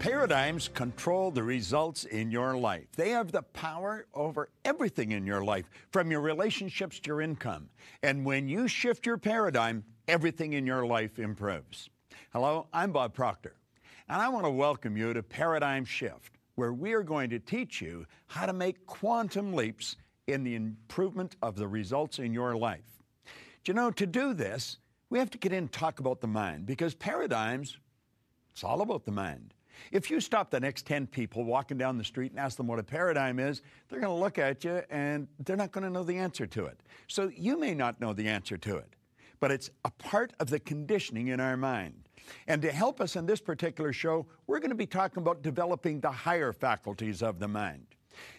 Paradigms control the results in your life. They have the power over everything in your life, from your relationships to your income. And when you shift your paradigm, everything in your life improves. Hello, I'm Bob Proctor, and I want to welcome you to Paradigm Shift, where we are going to teach you how to make quantum leaps in the improvement of the results in your life. Do you know, to do this, we have to get in and talk about the mind, because paradigms, it's all about the mind. If you stop the next 10 people walking down the street and ask them what a paradigm is, they're going to look at you and they're not going to know the answer to it. So you may not know the answer to it, but it's a part of the conditioning in our mind. And to help us in this particular show, we're going to be talking about developing the higher faculties of the mind.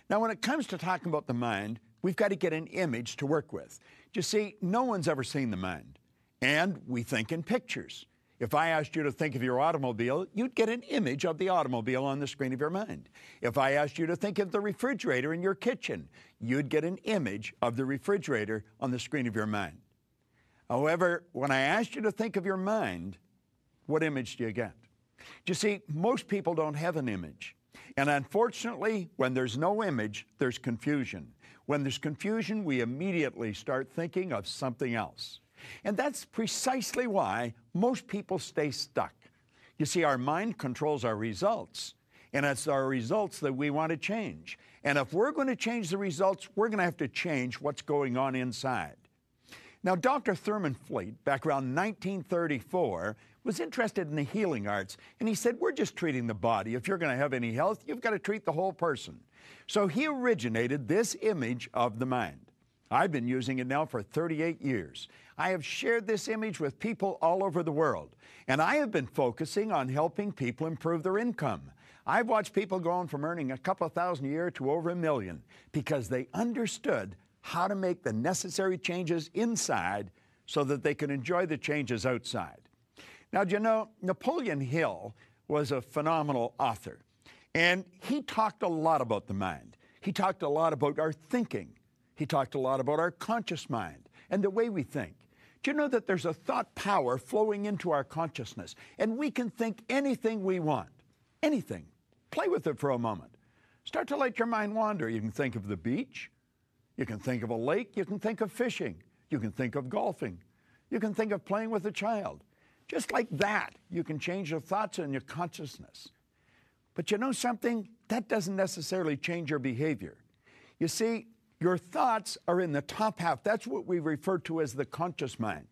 Now, when it comes to talking about the mind, we've got to get an image to work with. You see, no one's ever seen the mind, and we think in pictures. If I asked you to think of your automobile, you'd get an image of the automobile on the screen of your mind. If I asked you to think of the refrigerator in your kitchen, you'd get an image of the refrigerator on the screen of your mind. However, when I asked you to think of your mind, what image do you get? You see, most people don't have an image. And unfortunately, when there's no image, there's confusion. When there's confusion, we immediately start thinking of something else. And that's precisely why most people stay stuck. You see, our mind controls our results, and it's our results that we want to change. And if we're going to change the results, we're going to have to change what's going on inside. Now, Dr. Thurman Fleet, back around 1934, was interested in the healing arts, and he said, we're just treating the body. If you're going to have any health, you've got to treat the whole person. So he originated this image of the mind. I've been using it now for 38 years. I have shared this image with people all over the world, and I have been focusing on helping people improve their income. I've watched people going from earning a couple of thousand a year to over $1 million because they understood how to make the necessary changes inside so that they can enjoy the changes outside. Now, do you know, Napoleon Hill was a phenomenal author, and he talked a lot about the mind. He talked a lot about our thinking. He talked a lot about our conscious mind and the way we think. Do you know that there's a thought power flowing into our consciousness, and we can think anything we want, anything. Play with it for a moment. Start to let your mind wander. You can think of the beach. You can think of a lake. You can think of fishing. You can think of golfing. You can think of playing with a child. Just like that, you can change your thoughts and your consciousness. But you know something? That doesn't necessarily change your behavior. You see, your thoughts are in the top half. That's what we refer to as the conscious mind.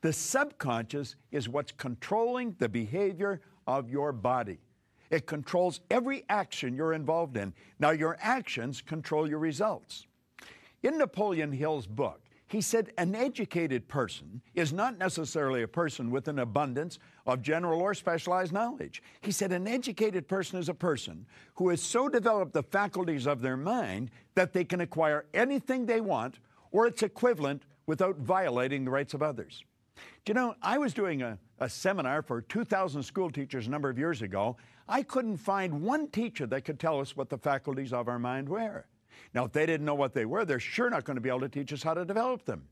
The subconscious is what's controlling the behavior of your body. It controls every action you're involved in. Now, your actions control your results. In Napoleon Hill's book, he said an educated person is not necessarily a person with an abundance of general or specialized knowledge. He said an educated person is a person who has so developed the faculties of their mind that they can acquire anything they want or its equivalent without violating the rights of others. Do you know, I was doing a seminar for 2,000 school teachers a number of years ago. I couldn't find one teacher that could tell us what the faculties of our mind were. Now, if they didn't know what they were, they're sure not going to be able to teach us how to develop them.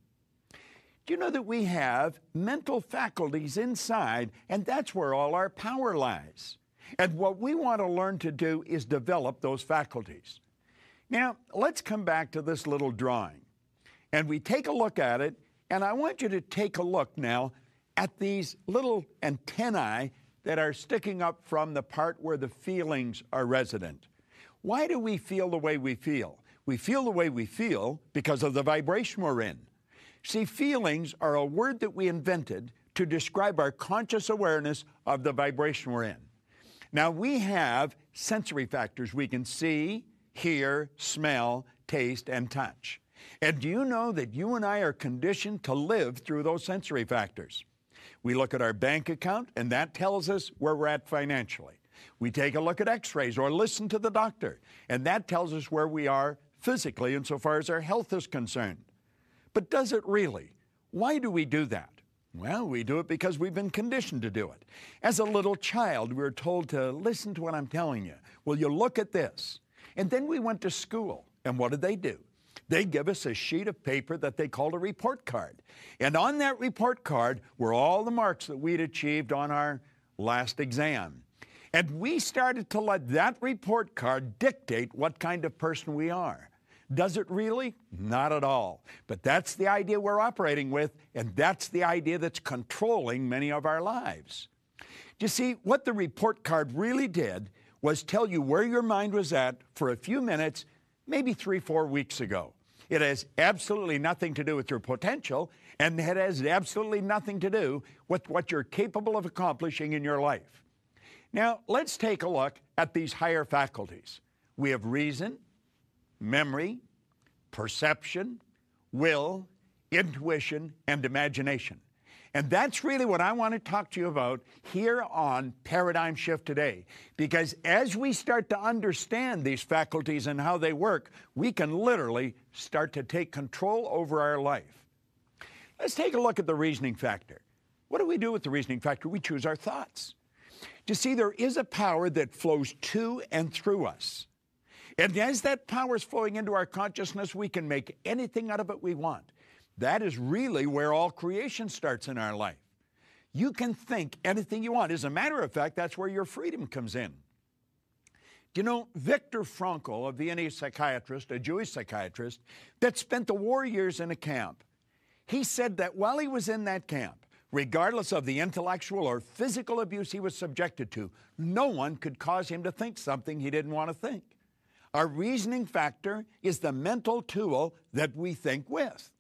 Do you know that we have mental faculties inside, and that's where all our power lies? And what we want to learn to do is develop those faculties. Now, let's come back to this little drawing. And we take a look at it, and I want you to take a look now at these little antennae that are sticking up from the part where the feelings are resident. Why do we feel the way we feel? We feel the way we feel because of the vibration we're in. See, feelings are a word that we invented to describe our conscious awareness of the vibration we're in. Now, we have sensory factors. We can see, hear, smell, taste, and touch. And do you know that you and I are conditioned to live through those sensory factors? We look at our bank account, and that tells us where we're at financially. We take a look at x-rays or listen to the doctor, and that tells us where we are physically insofar as our health is concerned. But does it really? Why do we do that? Well, we do it because we've been conditioned to do it. As a little child, we were told to listen to what I'm telling you. Well, you look at this. And then we went to school, and what did they do? They give us a sheet of paper that they called a report card. And on that report card were all the marks that we'd achieved on our last exam. And we started to let that report card dictate what kind of person we are. Does it really? Not at all. But that's the idea we're operating with, and that's the idea that's controlling many of our lives. You see, what the report card really did was tell you where your mind was at for a few minutes, maybe 3-4 weeks ago. It has absolutely nothing to do with your potential, and it has absolutely nothing to do with what you're capable of accomplishing in your life. Now, let's take a look at these higher faculties. We have reason, memory, perception, will, intuition, and imagination. And that's really what I want to talk to you about here on Paradigm Shift today. Because as we start to understand these faculties and how they work, we can literally start to take control over our life. Let's take a look at the reasoning factor. What do we do with the reasoning factor? We choose our thoughts. You see, there is a power that flows to and through us. And as that power is flowing into our consciousness, we can make anything out of it we want. That is really where all creation starts in our life. You can think anything you want. As a matter of fact, that's where your freedom comes in. You know, Viktor Frankl, a Viennese psychiatrist, a Jewish psychiatrist, that spent the war years in a camp, he said that while he was in that camp, regardless of the intellectual or physical abuse he was subjected to, no one could cause him to think something he didn't want to think. Our reasoning factor is the mental tool that we think with.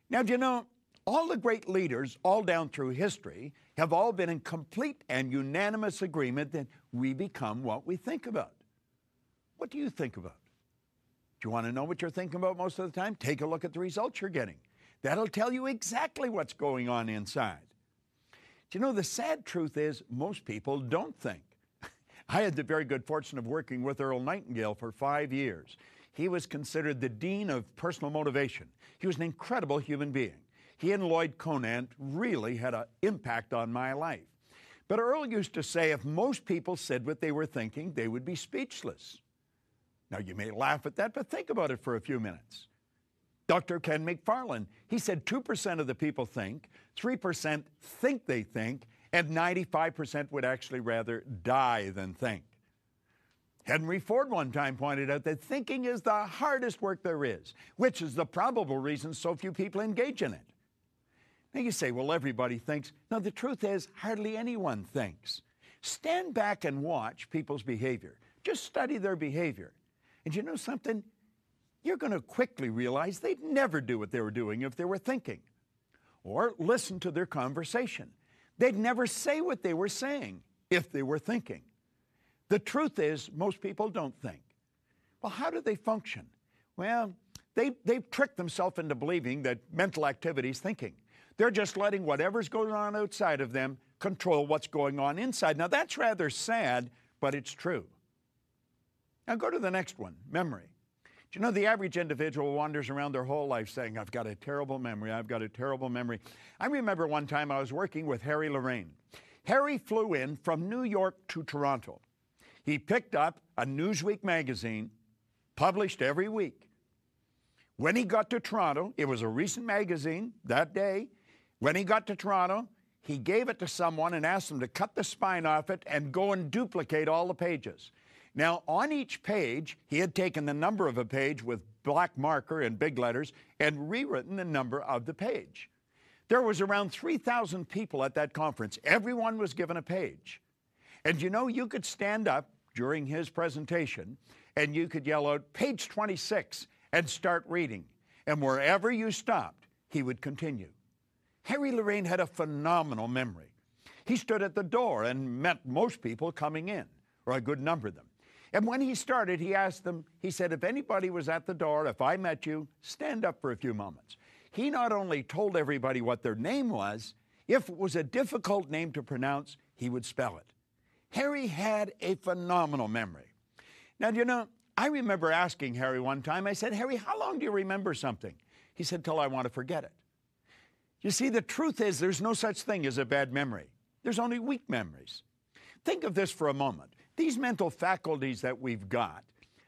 Now, do you know, all the great leaders all down through history have all been in complete and unanimous agreement that we become what we think about. What do you think about? Do you want to know what you're thinking about most of the time? Take a look at the results you're getting. That'll tell you exactly what's going on inside. Do you know, the sad truth is most people don't think. I had the very good fortune of working with Earl Nightingale for 5 years. He was considered the dean of personal motivation. He was an incredible human being. He and Lloyd Conant really had an impact on my life. But Earl used to say if most people said what they were thinking, they would be speechless. Now, you may laugh at that, but think about it for a few minutes. Dr. Ken McFarland, he said 2% of the people think, 3% think they think, and 95% would actually rather die than think. Henry Ford one time pointed out that thinking is the hardest work there is, which is the probable reason so few people engage in it. Now you say, well, everybody thinks. No, the truth is hardly anyone thinks. Stand back and watch people's behavior. Just study their behavior. And you know something? You're going to quickly realize they'd never do what they were doing if they were thinking. Or listen to their conversation. They'd never say what they were saying if they were thinking. The truth is, most people don't think. Well, how do they function? Well, they've tricked themselves into believing that mental activity is thinking. They're just letting whatever's going on outside of them control what's going on inside. Now, that's rather sad, but it's true. Now, go to the next one, memory. Do you know the average individual wanders around their whole life saying, I've got a terrible memory, I've got a terrible memory. I remember one time I was working with Harry Lorraine. Harry flew in from New York to Toronto. He picked up a Newsweek magazine, published every week. When he got to Toronto, it was a recent magazine that day. When he got to Toronto, he gave it to someone and asked them to cut the spine off it and go and duplicate all the pages. Now, on each page, he had taken the number of a page with black marker and big letters and rewritten the number of the page. There was around 3,000 people at that conference. Everyone was given a page. And you know, you could stand up during his presentation and you could yell out, page 26, and start reading. And wherever you stopped, he would continue. Harry Lorraine had a phenomenal memory. He stood at the door and met most people coming in, or a good number of them. And when he started, he asked them, he said, if anybody was at the door, if I met you, stand up for a few moments. He not only told everybody what their name was, if it was a difficult name to pronounce, he would spell it. Harry had a phenomenal memory. Now, you know, I remember asking Harry one time, I said, Harry, how long do you remember something? He said, till I want to forget it. You see, the truth is there's no such thing as a bad memory. There's only weak memories. Think of this for a moment. These mental faculties that we've got,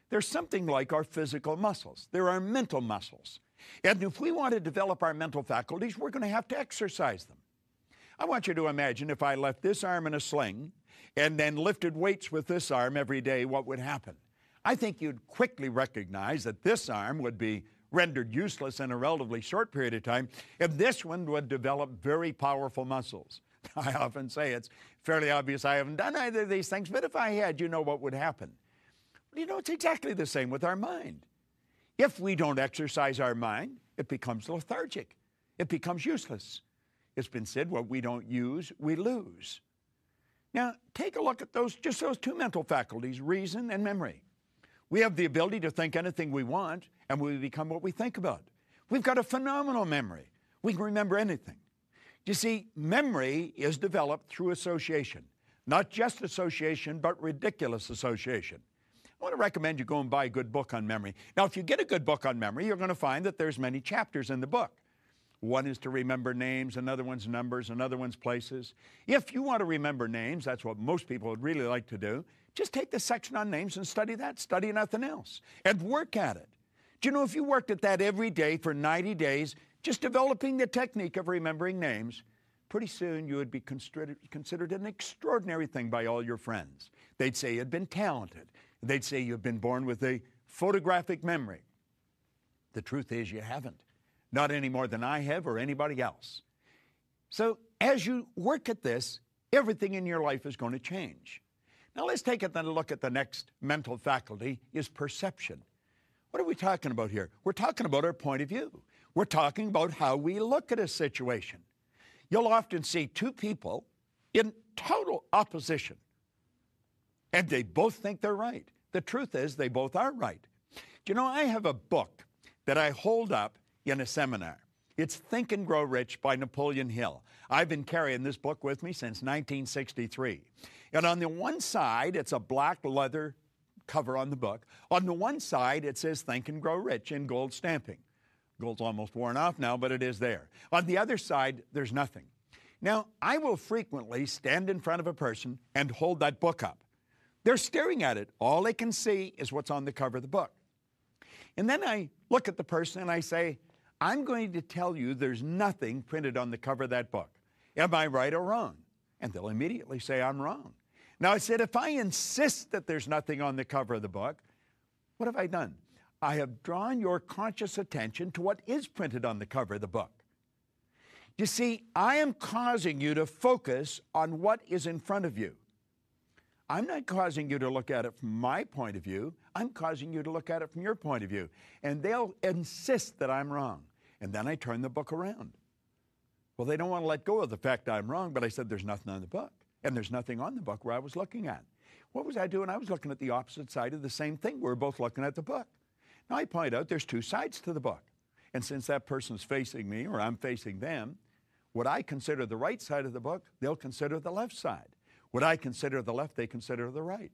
they're something like our physical muscles. They're our mental muscles. And if we want to develop our mental faculties, we're going to have to exercise them. I want you to imagine if I left this arm in a sling and then lifted weights with this arm every day, what would happen? I think you'd quickly recognize that this arm would be rendered useless in a relatively short period of time, and this one would develop very powerful muscles. I often say it's fairly obvious I haven't done either of these things, but if I had, you know what would happen. You know, it's exactly the same with our mind. If we don't exercise our mind, it becomes lethargic. It becomes useless. It's been said, what we don't use, we lose. Now, take a look at those two mental faculties, reason and memory. We have the ability to think anything we want, and we become what we think about. We've got a phenomenal memory. We can remember anything. You see, memory is developed through association. Not just association, but ridiculous association. I want to recommend you go and buy a good book on memory. Now, if you get a good book on memory, you're going to find that there's many chapters in the book. One is to remember names, another one's numbers, another one's places. If you want to remember names, that's what most people would really like to do, just take the section on names and study that, study nothing else, and work at it. Do you know, if you worked at that every day for 90 days, just developing the technique of remembering names, pretty soon you would be considered an extraordinary thing by all your friends. They'd say you'd been talented. They'd say you've been born with a photographic memory. The truth is you haven't. Not any more than I have or anybody else. So as you work at this, everything in your life is going to change. Now let's take a look at the next mental faculty, is perception. What are we talking about here? We're talking about our point of view. We're talking about how we look at a situation. You'll often see two people in total opposition, and they both think they're right. The truth is they both are right. Do you know, I have a book that I hold up in a seminar. It's Think and Grow Rich by Napoleon Hill. I've been carrying this book with me since 1963. And on the one side, it's a black leather cover on the book. On the one side, it says Think and Grow Rich in gold stamping. Gold's almost worn off now, but it is there. On the other side, there's nothing. Now, I will frequently stand in front of a person and hold that book up. They're staring at it. All they can see is what's on the cover of the book. And then I look at the person and I say, I'm going to tell you there's nothing printed on the cover of that book. Am I right or wrong? And they'll immediately say I'm wrong. Now I said, if I insist that there's nothing on the cover of the book, what have I done? I have drawn your conscious attention to what is printed on the cover of the book. You see, I am causing you to focus on what is in front of you. I'm not causing you to look at it from my point of view. I'm causing you to look at it from your point of view. And they'll insist that I'm wrong. And then I turn the book around. Well, they don't want to let go of the fact I'm wrong, but I said there's nothing on the book. And there's nothing on the book where I was looking at. What was I doing? I was looking at the opposite side of the same thing. We're both looking at the book. Now I point out there's two sides to the book. And since that person's facing me or I'm facing them, what I consider the right side of the book, they'll consider the left side. What I consider the left, they consider the right.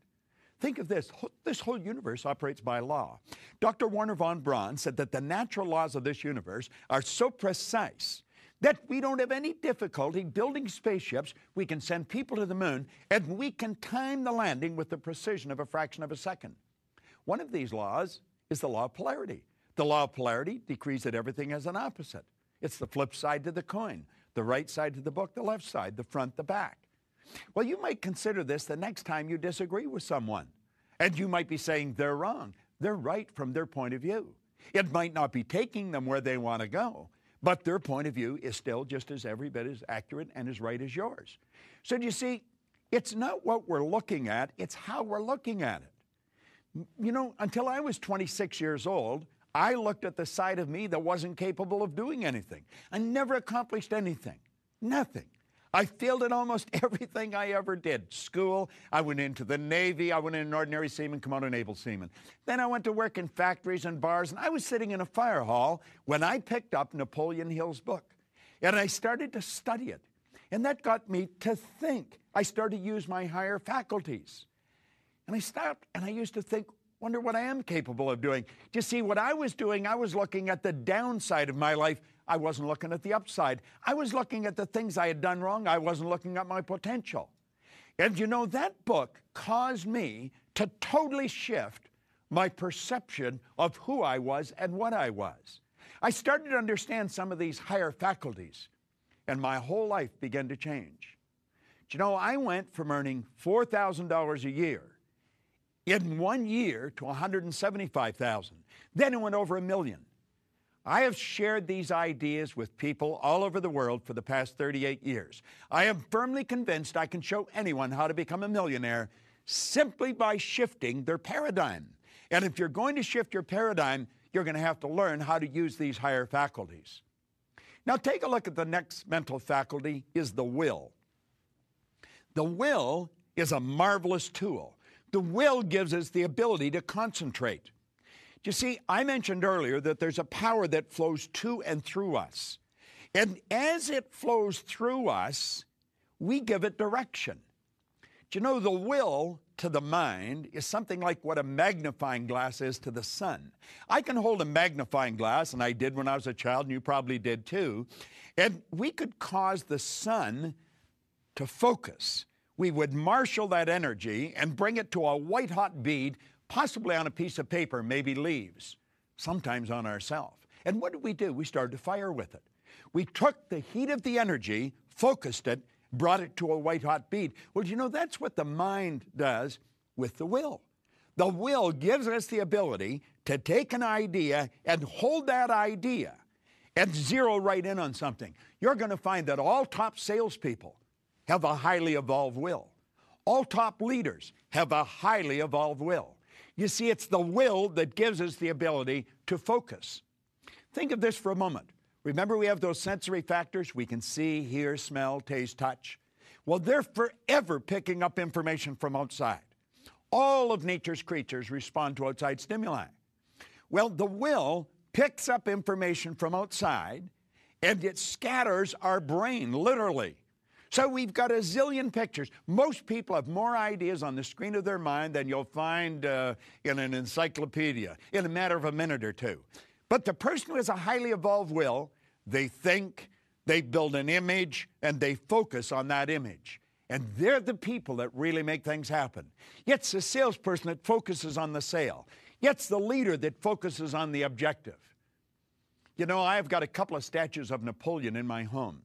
Think of this. This whole universe operates by law. Dr. Werner von Braun said that the natural laws of this universe are so precise that we don't have any difficulty building spaceships. We can send people to the moon, and we can time the landing with the precision of a fraction of a second. One of these laws is the law of polarity. The law of polarity decrees that everything has an opposite. It's the flip side to the coin, the right side to the book, the left side, the front, the back. Well, you might consider this the next time you disagree with someone. And you might be saying they're wrong. They're right from their point of view. It might not be taking them where they want to go, but their point of view is still just as every bit as accurate and as right as yours. So do you see, it's not what we're looking at, it's how we're looking at it. You know, until I was 26 years old, I looked at the side of me that wasn't capable of doing anything. I never accomplished anything. Nothing. I failed at almost everything I ever did. School, I went into the Navy, I went in an ordinary seaman, come out an able seaman. Then I went to work in factories and bars, and I was sitting in a fire hall when I picked up Napoleon Hill's book. And I started to study it. And that got me to think. I started to use my higher faculties. And I stopped, and I used to think, wonder what I am capable of doing. Do you see, what I was doing, I was looking at the downside of my life. I wasn't looking at the upside. I was looking at the things I had done wrong. I wasn't looking at my potential. And you know, that book caused me to totally shift my perception of who I was and what I was. I started to understand some of these higher faculties, and my whole life began to change. Do you know, I went from earning $4,000 a year in 1 year to $175,000. Then it went over $1 million. I have shared these ideas with people all over the world for the past 38 years. I am firmly convinced I can show anyone how to become a millionaire simply by shifting their paradigm. And if you're going to shift your paradigm, you're going to have to learn how to use these higher faculties. Now take a look at the next mental faculty, is the will. The will is a marvelous tool. The will gives us the ability to concentrate. You see, I mentioned earlier that there's a power that flows to and through us. And as it flows through us, we give it direction. Do you know, the will to the mind is something like what a magnifying glass is to the sun. I can hold a magnifying glass, and I did when I was a child, and you probably did too, and we could cause the sun to focus. We would marshal that energy and bring it to a white-hot bead, possibly on a piece of paper, maybe leaves, sometimes on ourselves. And what did we do? We started to fire with it. We took the heat of the energy, focused it, brought it to a white-hot bead. Well, you know, that's what the mind does with the will. The will gives us the ability to take an idea and hold that idea and zero right in on something. You're going to find that all top salespeople have a highly evolved will. All top leaders have a highly evolved will. You see, it's the will that gives us the ability to focus. Think of this for a moment. Remember, we have those sensory factors. We can see, hear, smell, taste, touch. Well, they're forever picking up information from outside. All of nature's creatures respond to outside stimuli. Well, the will picks up information from outside, and it scatters our brain, literally. So we've got a zillion pictures. Most people have more ideas on the screen of their mind than you'll find in an encyclopedia in a matter of a minute or two. But the person who has a highly evolved will, they think, they build an image, and they focus on that image. And they're the people that really make things happen. It's the salesperson that focuses on the sale. It's the leader that focuses on the objective. You know, I've got a couple of statues of Napoleon in my home.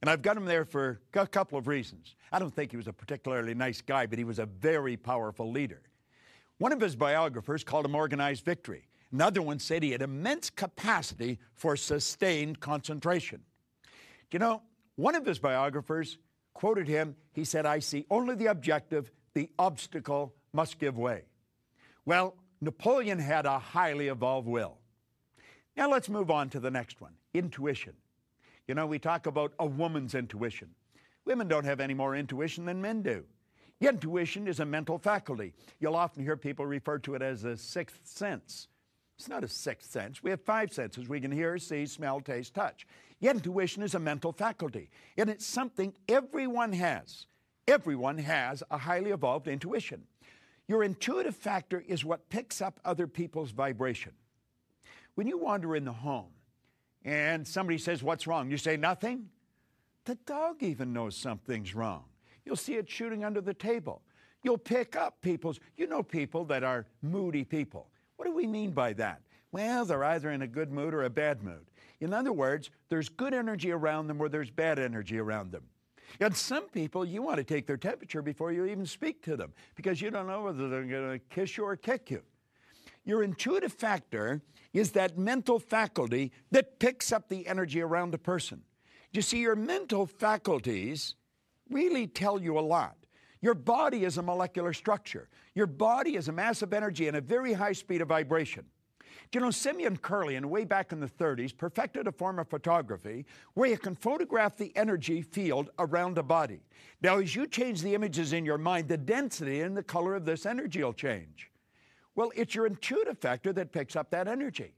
And I've got him there for a couple of reasons. I don't think he was a particularly nice guy, but he was a very powerful leader. One of his biographers called him organized victory. Another one said he had immense capacity for sustained concentration. You know, one of his biographers quoted him. He said, "I see only the objective, the obstacle must give way." Well, Napoleon had a highly evolved will. Now let's move on to the next one, intuition. You know, we talk about a woman's intuition. Women don't have any more intuition than men do. Intuition is a mental faculty. You'll often hear people refer to it as a sixth sense. It's not a sixth sense. We have five senses. We can hear, see, smell, taste, touch. Intuition is a mental faculty, and it's something everyone has. Everyone has a highly evolved intuition. Your intuitive factor is what picks up other people's vibration. When you wander in the home and somebody says, "What's wrong?" you say, "Nothing." The dog even knows something's wrong. You'll see it shooting under the table. You'll pick up people that are moody people. What do we mean by that? Well, they're either in a good mood or a bad mood. In other words, there's good energy around them or there's bad energy around them. And some people, you want to take their temperature before you even speak to them because you don't know whether they're going to kiss you or kick you. Your intuitive factor is that mental faculty that picks up the energy around a person. You see, your mental faculties really tell you a lot. Your body is a molecular structure. Your body is a mass of energy and a very high speed of vibration. Do you know, Simeon Curlian, way back in the 30s, perfected a form of photography where you can photograph the energy field around a body. Now, as you change the images in your mind, the density and the color of this energy will change. Well, it's your intuitive factor that picks up that energy.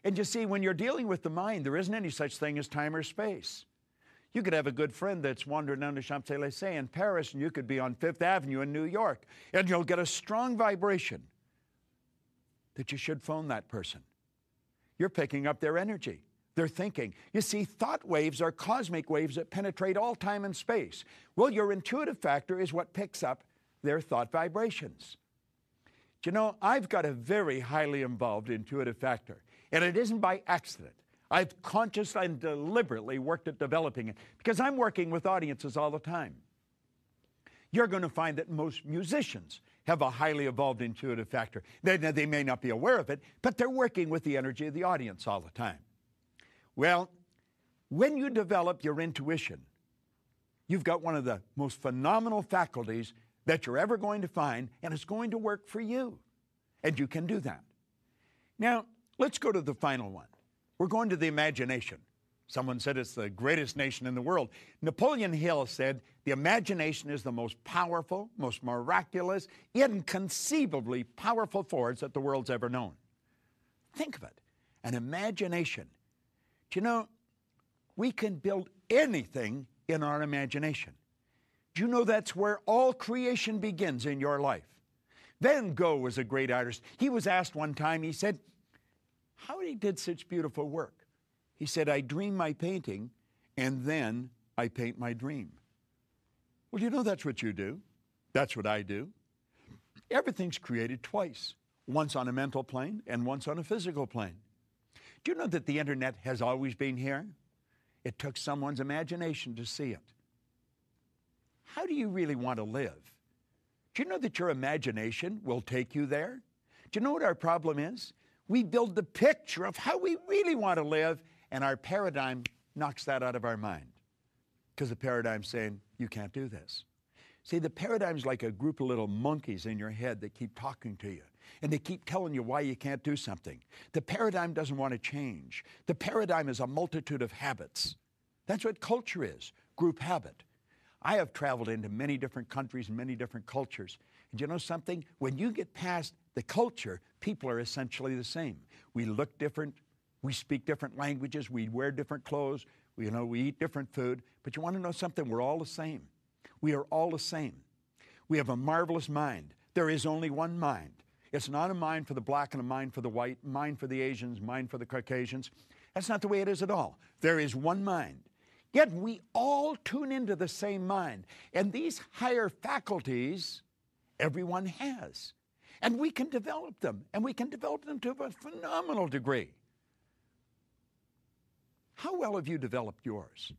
And you see, when you're dealing with the mind, there isn't any such thing as time or space. You could have a good friend that's wandering down the Champs-Élysées in Paris, and you could be on Fifth Avenue in New York, and you'll get a strong vibration that you should phone that person. You're picking up their energy, their thinking. You see, thought waves are cosmic waves that penetrate all time and space. Well, your intuitive factor is what picks up their thought vibrations. Do you know, I've got a very highly involved intuitive factor, and it isn't by accident. I've consciously and deliberately worked at developing it because I'm working with audiences all the time. You're going to find that most musicians have a highly evolved intuitive factor. They may not be aware of it, but they're working with the energy of the audience all the time. Well, when you develop your intuition, you've got one of the most phenomenal faculties that you're ever going to find, and it's going to work for you. And you can do that. Now, let's go to the final one. We're going to the imagination. Someone said it's the greatest nation in the world. Napoleon Hill said the imagination is the most powerful, most miraculous, inconceivably powerful force that the world's ever known. Think of it, an imagination. Do you know, we can build anything in our imagination. Do you know that's where all creation begins in your life? Van Gogh was a great artist. He was asked one time, he said, how he did such beautiful work? He said, I dream my painting, and then I paint my dream. Well, you know that's what you do. That's what I do. Everything's created twice, once on a mental plane and once on a physical plane. Do you know that the internet has always been here? It took someone's imagination to see it. How do you really want to live? Do you know that your imagination will take you there? Do you know what our problem is? We build the picture of how we really want to live, and our paradigm knocks that out of our mind. Because the paradigm's saying, you can't do this. See, the paradigm's like a group of little monkeys in your head that keep talking to you. And they keep telling you why you can't do something. The paradigm doesn't want to change. The paradigm is a multitude of habits. That's what culture is, group habit. I have traveled into many different countries and many different cultures. And you know something? When you get past the culture, people are essentially the same. We look different. We speak different languages. We wear different clothes. We eat different food. But you want to know something? We're all the same. We are all the same. We have a marvelous mind. There is only one mind. It's not a mind for the black and a mind for the white, mind for the Asians, mind for the Caucasians. That's not the way it is at all. There is one mind. Yet we all tune into the same mind. And these higher faculties, everyone has. And we can develop them. And we can develop them to a phenomenal degree. How well have you developed yours?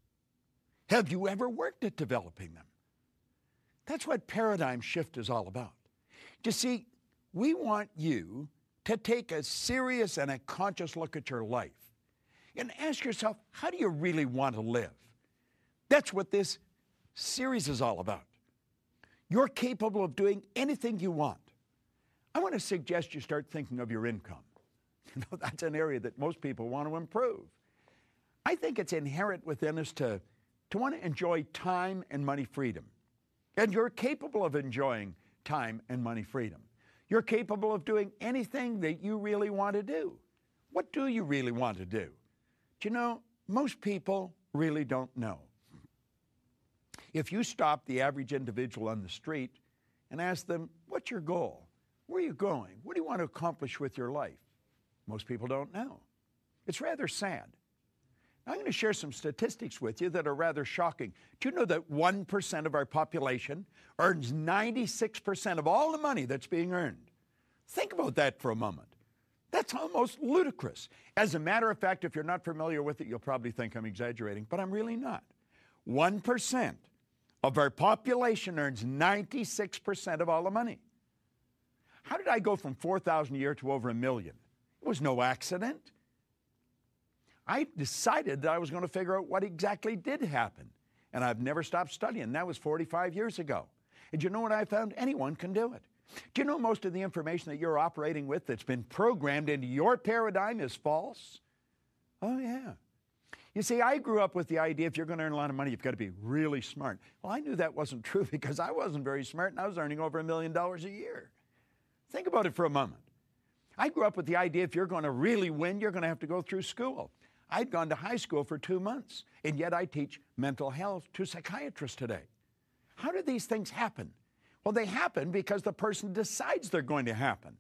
Have you ever worked at developing them? That's what paradigm shift is all about. You see, we want you to take a serious and a conscious look at your life and ask yourself, how do you really want to live? That's what this series is all about. You're capable of doing anything you want. I want to suggest you start thinking of your income. You know, that's an area that most people want to improve. I think it's inherent within us to want to enjoy time and money freedom. And you're capable of enjoying time and money freedom. You're capable of doing anything that you really want to do. What do you really want to do? Do you know, most people really don't know. If you stop the average individual on the street and ask them, what's your goal? Where are you going? What do you want to accomplish with your life? Most people don't know. It's rather sad. I'm going to share some statistics with you that are rather shocking. Do you know that 1% of our population earns 96% of all the money that's being earned? Think about that for a moment. That's almost ludicrous. As a matter of fact, if you're not familiar with it, you'll probably think I'm exaggerating, but I'm really not. 1% of our population earns 96% of all the money. How did I go from 4,000 a year to over 1 million? It was no accident. I decided that I was going to figure out what exactly did happen. And I've never stopped studying. That was 45 years ago. And you know what I found? Anyone can do it. Do you know most of the information that you're operating with that's been programmed into your paradigm is false? Oh, yeah. You see, I grew up with the idea if you're going to earn a lot of money, you've got to be really smart. Well, I knew that wasn't true because I wasn't very smart and I was earning over $1 million a year. Think about it for a moment. I grew up with the idea if you're going to really win, you're going to have to go through school. I'd gone to high school for 2 months, and yet I teach mental health to psychiatrists today. How do these things happen? Well, they happen because the person decides they're going to happen.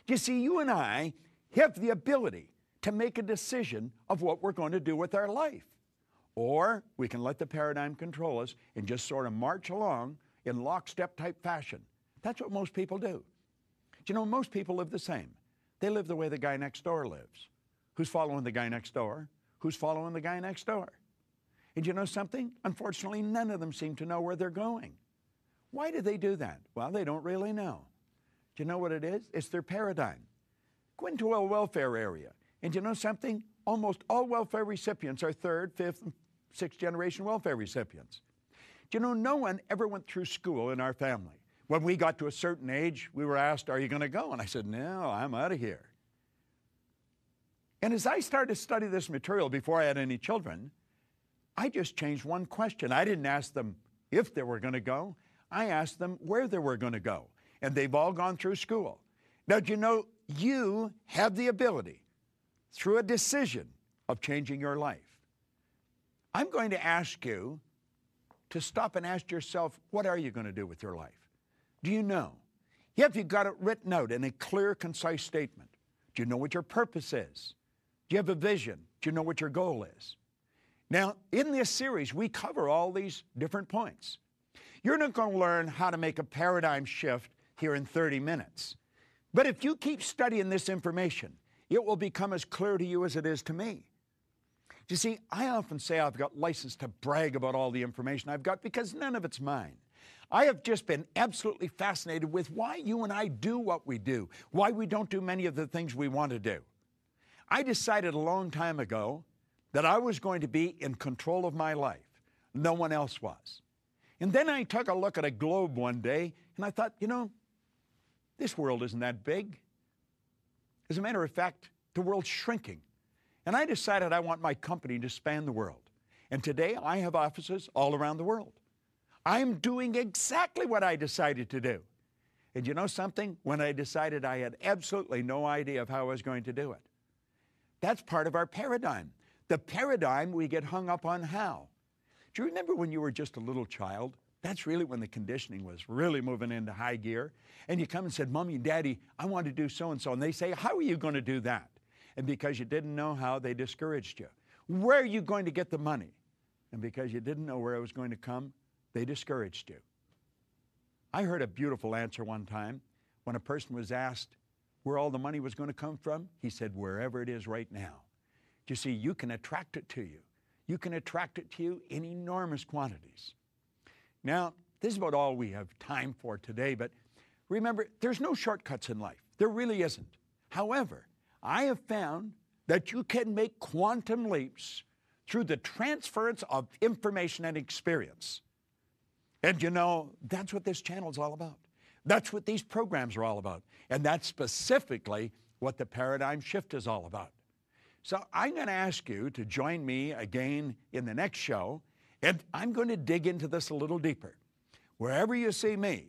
You see, you and I have the ability to make a decision of what we're going to do with our life. Or we can let the paradigm control us and just sort of march along in lockstep type fashion. That's what most people do. You know, most people live the same. They live the way the guy next door lives. Who's following the guy next door? Who's following the guy next door? And you know something? Unfortunately, none of them seem to know where they're going. Why do they do that? Well, they don't really know. Do you know what it is? It's their paradigm. Go into a welfare area, and you know something? Almost all welfare recipients are third, fifth, and sixth generation welfare recipients. Do you know no one ever went through school in our family? When we got to a certain age, we were asked, are you going to go? And I said, no, I'm out of here. And as I started to study this material before I had any children, I just changed one question. I didn't ask them if they were going to go. I asked them where they were going to go. And they've all gone through school. Now, do you know you have the ability, through a decision, of changing your life? I'm going to ask you to stop and ask yourself, what are you going to do with your life? Do you know? Have you got it written out in a clear, concise statement? Do you know what your purpose is? Do you have a vision? Do you know what your goal is? Now, in this series, we cover all these different points. You're not going to learn how to make a paradigm shift here in 30 minutes. But if you keep studying this information, it will become as clear to you as it is to me. You see, I often say I've got license to brag about all the information I've got because none of it's mine. I have just been absolutely fascinated with why you and I do what we do, why we don't do many of the things we want to do. I decided a long time ago that I was going to be in control of my life. No one else was. And then I took a look at a globe one day, and I thought, you know, this world isn't that big. As a matter of fact, the world's shrinking. And I decided I want my company to span the world. And today I have offices all around the world. I'm doing exactly what I decided to do. And you know something? When I decided, I had absolutely no idea of how I was going to do it. That's part of our paradigm. The paradigm we get hung up on how. Do you remember when you were just a little child? That's really when the conditioning was really moving into high gear. And you come and said, Mommy, Daddy, I want to do so-and-so. And they say, how are you going to do that? And because you didn't know how, they discouraged you. Where are you going to get the money? And because you didn't know where it was going to come, they discouraged you. I heard a beautiful answer one time when a person was asked where all the money was going to come from. He said, wherever it is right now. You see, you can attract it to you. You can attract it to you in enormous quantities. Now, this is about all we have time for today, but remember, there's no shortcuts in life. There really isn't. However, I have found that you can make quantum leaps through the transference of information and experience. And you know, that's what this channel is all about. That's what these programs are all about. And that's specifically what the paradigm shift is all about. So I'm going to ask you to join me again in the next show, and I'm going to dig into this a little deeper. Wherever you see me,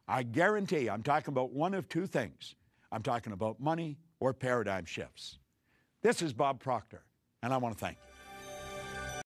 I guarantee I'm talking about one of two things. I'm talking about money or paradigm shifts. This is Bob Proctor, and I want to thank you.